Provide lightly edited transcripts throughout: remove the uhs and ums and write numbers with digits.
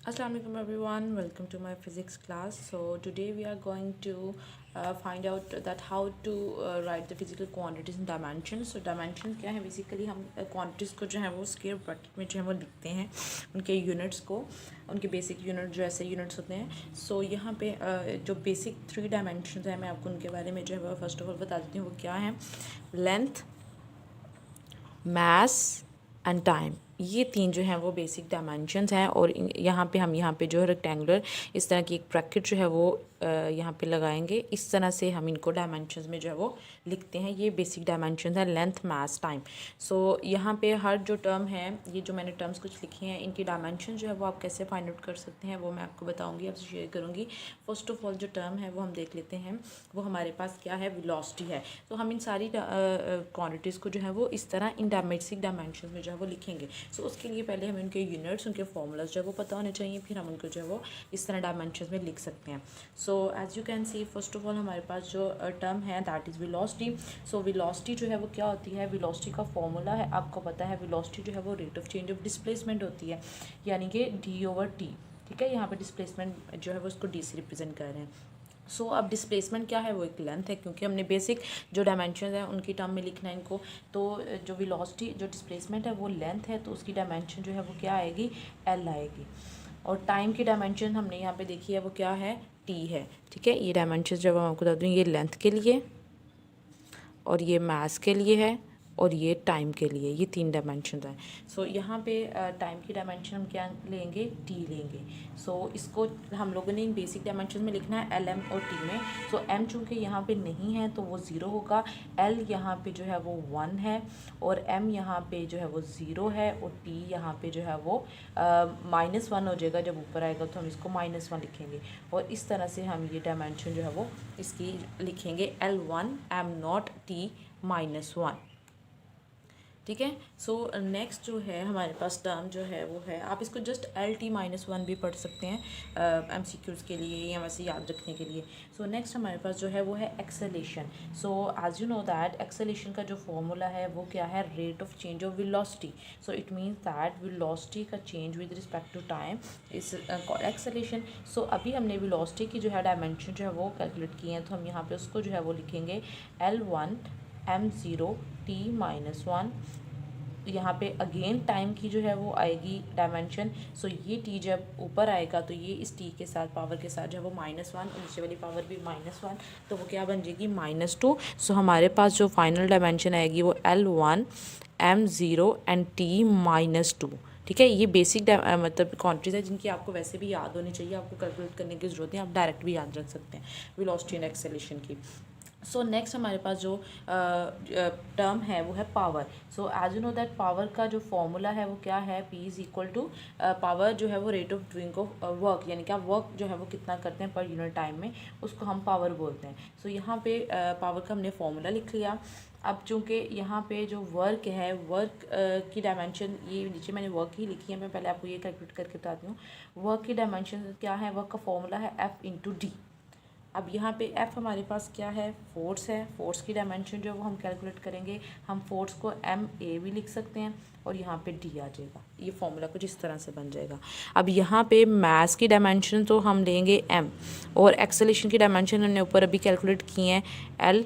Assalamualaikum everyone, welcome to my physics class. So today we are going to find out that how to write the physical quantities in dimensions. So dimensions क्या है, basically हम quantities को जो है वो square bracket में जो है वो लिखते हैं, उनके यूनिट्स को, उनके बेसिक यूनिट जो ऐसे यूनिट्स होते हैं. सो यहाँ पे जो बेसिक 3 डायमेंशंस हैं, मैं आपको उनके बारे में जो है वो फर्स्ट ऑफ ऑल बता देती हूँ. वो क्या है? Length, mass and time. ये 3 जो हैं वो बेसिक डायमेंशंस हैं. और यहाँ पे जो है रेक्टेंगुलर इस तरह की एक ब्रैकेट जो है वो यहाँ पे लगाएंगे. इस तरह से हम इनको डायमेंशंस में जो है वो लिखते हैं. ये बेसिक डायमेंशंस है, लेंथ, मास, टाइम. सो यहाँ पे हर जो टर्म है, ये जो मैंने टर्म्स कुछ लिखे हैं, इनकी डायमेंशन जो है वो आप कैसे फाइंड आउट कर सकते हैं वो मैं आपको बताऊँगी, आपसे शेयर करूँगी. फर्स्ट ऑफ ऑल जो टर्म है वो हम देख लेते हैं. वो हमारे पास क्या है? वेलोसिटी है. तो हम इन सारी क्वान्टिटीज़ को जो है वो इस तरह इन बेसिक डायमेंशन में जो है वो लिखेंगे. सो उसके लिए पहले हमें उनके यूनिट्स, उनके फॉर्मूलाज जो है वो पता होने चाहिए, फिर हम उनको जो है वो इस तरह डायमेंशन में लिख सकते हैं. So as you can see, first of all हमारे पास जो टर्म है that is velocity. So velocity जो है वो क्या होती है? वेलोसिटी का फॉर्मूला है, आपको पता है. वेलोसिटी जो है वो rate of change of displacement होती है, यानी कि d/t. ठीक है, यहाँ पे डिस्प्लेसमेंट जो है वो उसको d से रिप्रेजेंट कर रहे हैं. सो अब डिस्प्लेसमेंट क्या है? वो एक लेंथ है, क्योंकि हमने बेसिक जो डायमेंशन है उनकी टर्म में लिखना है इनको. तो जो वेलोसिटी, जो डिस्प्लेसमेंट है वो लेंथ है, तो उसकी डायमेंशन जो है वो क्या आएगी? एल आएगी. और टाइम की डायमेंशन हमने यहाँ पे देखी है, वो क्या है? टी है. ठीक है, ये डायमेंशन जब हम आपको बता दूँ, ये लेंथ के लिए और ये मास के लिए है और ये टाइम के लिए. ये 3 डायमेंशन हैं. सो यहाँ पे टाइम की डायमेंशन हम क्या लेंगे? टी लेंगे. सो इसको हम लोगों ने इन बेसिक डायमेंशन में लिखना है, एल, एम और टी में. सो एम चूँकि यहाँ पे नहीं है तो वो 0 होगा. एल यहाँ पे जो है वो 1 है और एम यहाँ पे जो है वो 0 है और टी यहाँ पे जो है वो -1 हो जाएगा. जब ऊपर आएगा तो हम इसको -1 लिखेंगे. और इस तरह से हम ये डायमेंशन जो है वो इसकी लिखेंगे, L1 M0 T -1. ठीक है. सो नेक्स्ट जो है हमारे पास टर्म जो है वो है, आप इसको जस्ट LT-1 भी पढ़ सकते हैं MCQs के लिए या वैसे याद रखने के लिए. सो नेक्स्ट हमारे पास जो है वो है acceleration. So as you know that acceleration का जो फॉर्मूला है वो क्या है? Rate of change of velocity. So it means that velocity का change with respect to time is called acceleration. So अभी हमने वेलोसिटी की जो है डायमेंशन जो है वो कैलकुलेट किए हैं, तो हम यहाँ पे उसको जो है वो लिखेंगे L1 M0 T -1. यहाँ पे अगेन टाइम की जो है वो आएगी डायमेंशन. सो ये टी जब ऊपर आएगा तो ये इस टी के साथ, पावर के साथ जो है वो -1 और नीचे वाली पावर भी -1, तो वो क्या बन जाएगी? -2. सो हमारे पास जो फाइनल डायमेंशन आएगी वो L1 M0 एंड T -2. ठीक है, ये बेसिक मतलब क्वांटिटीज है जिनकी आपको वैसे भी याद होनी चाहिए, आपको कैलकुलेट करने की ज़रूरत नहीं, आप डायरेक्ट भी याद रख सकते हैं वेलोसिटी एंड एक्सेलेरेशन की. सो नेक्स्ट हमारे पास जो टर्म है वो है power. So as you know that power का जो फॉर्मूला है वो क्या है? P is equal to power जो है वो rate of doing of work, यानी कि आप वर्क जो है वो कितना करते हैं पर यूनिट टाइम में, उसको हम पावर बोलते हैं. सो यहाँ पे पावर का हमने फॉर्मूला लिख लिया. अब चूँकि यहाँ पे जो वर्क है, वर्क की डायमेंशन, ये नीचे मैंने वर्क ही लिखी है, मैं पहले आपको ये कैलकुलेट करके बताती हूँ. वर्क की डायमेंशन क्या है? वर्क का फॉर्मूला है F/D. अब यहाँ पे F हमारे पास क्या है? फोर्स है. फोर्स की डायमेंशन जो वो हम कैलकुलेट करेंगे, हम फोर्स को MA भी लिख सकते हैं और यहाँ पे D आ जाएगा. ये फॉर्मूला कुछ इस तरह से बन जाएगा. अब यहाँ पे मास की डायमेंशन तो हम लेंगे M, और एक्सेलेरेशन की डायमेंशन हमने ऊपर अभी कैलकुलेट किए हैं L.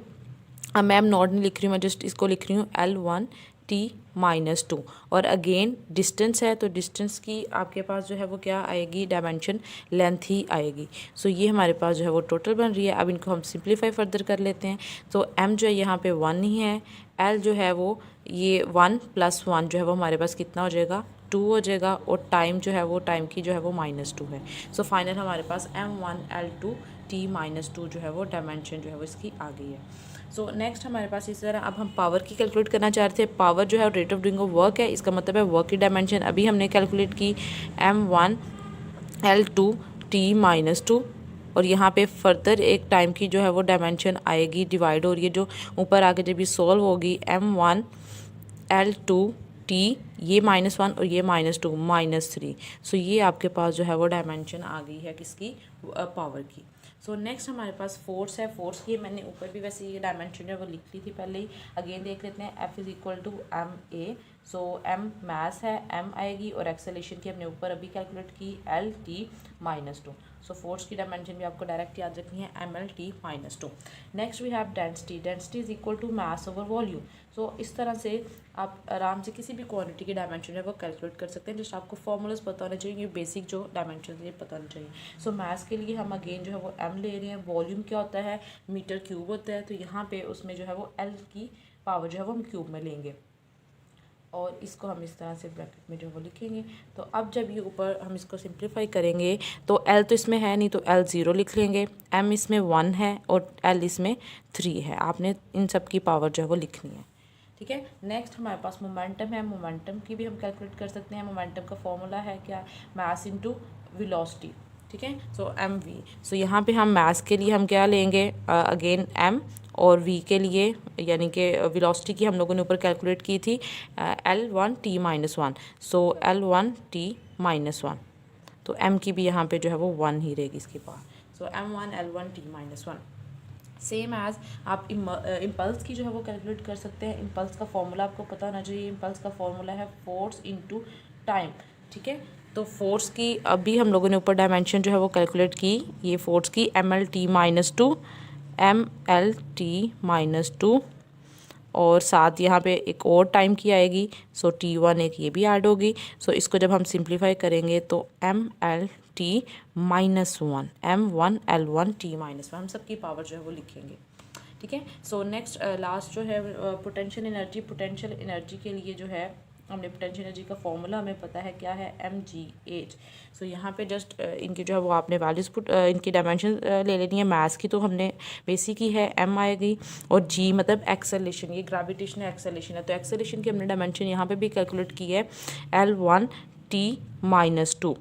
अब मैं M0 नहीं लिख रही हूँ, मैं जस्ट इसको लिख रही हूँ L1 T -2. और अगेन डिस्टेंस है, तो डिस्टेंस की आपके पास जो है वो क्या आएगी? डायमेंशन लेंथ ही आएगी. सो ये हमारे पास जो है वो टोटल बन रही है. अब इनको हम सिंप्लीफाई फर्दर कर लेते हैं. तो M जो है यहाँ पे 1 ही है. L जो है वो ये 1 + 1 जो है वो हमारे पास कितना हो जाएगा? 2 हो जाएगा. और टाइम जो है वो, टाइम की जो है वो -2 है. सो फाइनल हमारे पास M1 L2 T -2 जो है वो डायमेंशन जो है वो इसकी आ गई है. सो नेक्स्ट हमारे पास इस तरह, अब हम पावर की कैलकुलेट करना चाह रहे थे. पावर जो है rate of doing of work है, इसका मतलब है वर्क की डायमेंशन अभी हमने कैलकुलेट की M1 L2 T -2. और यहाँ पे फर्दर एक टाइम की जो है वो डायमेंशन आएगी डिवाइड, और ये जो ऊपर आके जब ये सॉल्व होगी M1 L2 T, ये -1 और ये -2 -3. सो ये आपके पास जो है वो डायमेंशन आ गई है किसकी? पावर की. सो नेक्स्ट हमारे पास फोर्स है. फोर्स की मैंने ऊपर भी वैसे ये डायमेंशन है वो लिख ली थी पहले ही. अगेन देख लेते हैं. F is equal to MA. So m mass है, m आएगी, और एक्सेलेरेशन की हमने ऊपर अभी कैलकुलेट की LT-2। सो फोर्स की डायमेंशन भी आपको डायरेक्ट याद रखनी है, MLT-2। Next we have density. Density is equal to mass over volume. So इस तरह से आप आराम से किसी भी क्वांटिटी की डायमेंशन है वो कैलकुलेट कर सकते हैं। जस्ट आपको फॉर्मूलाज पता होना चाहिए, ये बेसिक जो डायमेंशन है ये पता होना चाहिए। सो मास के लिए हम अगेन जो है वो m ले रहे हैं। वॉल्यूम क्या होता है, मीटर क्यूब होता है, तो यहाँ पे उसमें जो है वो L की पावर जो है वो हम क्यूब में लेंगे, और इसको हम इस तरह से ब्रैकेट में जो है वो लिखेंगे। तो अब जब ये ऊपर हम इसको सिंप्लीफाई करेंगे तो L तो इसमें है नहीं, तो L 0 लिख लेंगे, M इसमें 1 है और L इसमें 3 है। आपने इन सब की पावर जो है वो लिखनी है, ठीक है। नेक्स्ट हमारे पास मोमेंटम है। मोमेंटम की भी हम कैलकुलेट कर सकते हैं। मोमेंटम का फॉर्मूला है क्या, मास इनटू वेलोसिटी, ठीक है। सो mv। सो यहाँ पे हम मास के लिए हम क्या लेंगे, अगेन m, और v के लिए यानी कि वेलोसिटी की हम लोगों ने ऊपर कैलकुलेट की थी L1t-1। सो L1t-1, तो m की भी यहाँ पे जो है वो 1 ही रहेगी इसकी पावर। सो m1 L1t-1। सेम एज आप इम्पल्स की जो है वो कैलकुलेट कर सकते हैं। इम्पल्स का फॉर्मूला आपको पता होना चाहिए। इम्पल्स का फॉर्मूला है फोर्स इनटू टाइम, ठीक है। तो फोर्स की अभी हम लोगों ने ऊपर डायमेंशन जो है वो कैलकुलेट की, ये फोर्स की MLT-2, MLT-2, और साथ यहाँ पे एक और टाइम की आएगी, सो T1 एक ये भी ऐड होगी। सो इसको जब हम सिंप्लीफाई करेंगे तो MLT-1, M1 L1T-1, हम सबकी पावर जो है वो लिखेंगे, ठीक है। सो नेक्स्ट लास्ट जो है पोटेंशियल एनर्जी। पोटेंशियल एनर्जी के लिए जो है हमने पोटेंशियल एनर्जी का फॉर्मूला हमें पता है क्या है, mgh। सो यहाँ पे जस्ट इनकी जो है वो आपने वैल्यूज इनकी डायमेंशन ले लेनी है। मास की तो हमने बेसिक ही है, m आएगी, और g मतलब एक्सेलेरेशन, ये ग्रेविटेशनल एक्सेलेरेशन है, तो एक्सेलेरेशन की हमने डायमेंशन यहाँ पे भी कैलकुलेट की है L1t-2,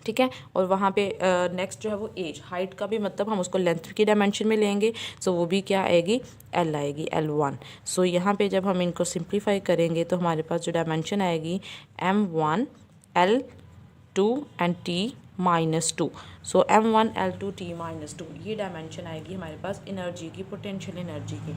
ठीक है। और वहाँ पे नेक्स्ट जो है वो एज, हाइट का भी मतलब हम उसको लेंथ की डायमेंशन में लेंगे, सो वो भी क्या आएगी, L आएगी, L1। सो यहाँ पे जब हम इनको सिंप्लीफाई करेंगे तो हमारे पास जो डायमेंशन आएगी M1 L2 and T-2। So M1 L2 T-2, ये डायमेंशन आएगी हमारे पास एनर्जी की, पोटेंशियल एनर्जी की।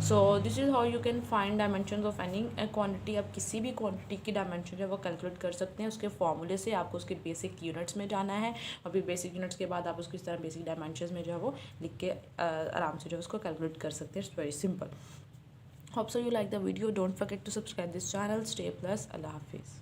So this is how you can find dimension of any quantity. आप किसी भी क्वांटिटी की डायमेंशन जो है वो कैलकुलेट कर सकते हैं उसके फॉर्मूले से। आपको उसके बेसिक यूनिट्स में जाना है, और फिर बेसिक यूनिट्स के बाद आप उसको इस तरह बेसिक डायमेंशन में जो है वो लिख के आराम से जो है उसको कैलकुलेट कर सकते हैं। It's very simple. Hope so you like the video. Don't forget to subscribe this channel. Stay plus. अल्लाह हाफिज़।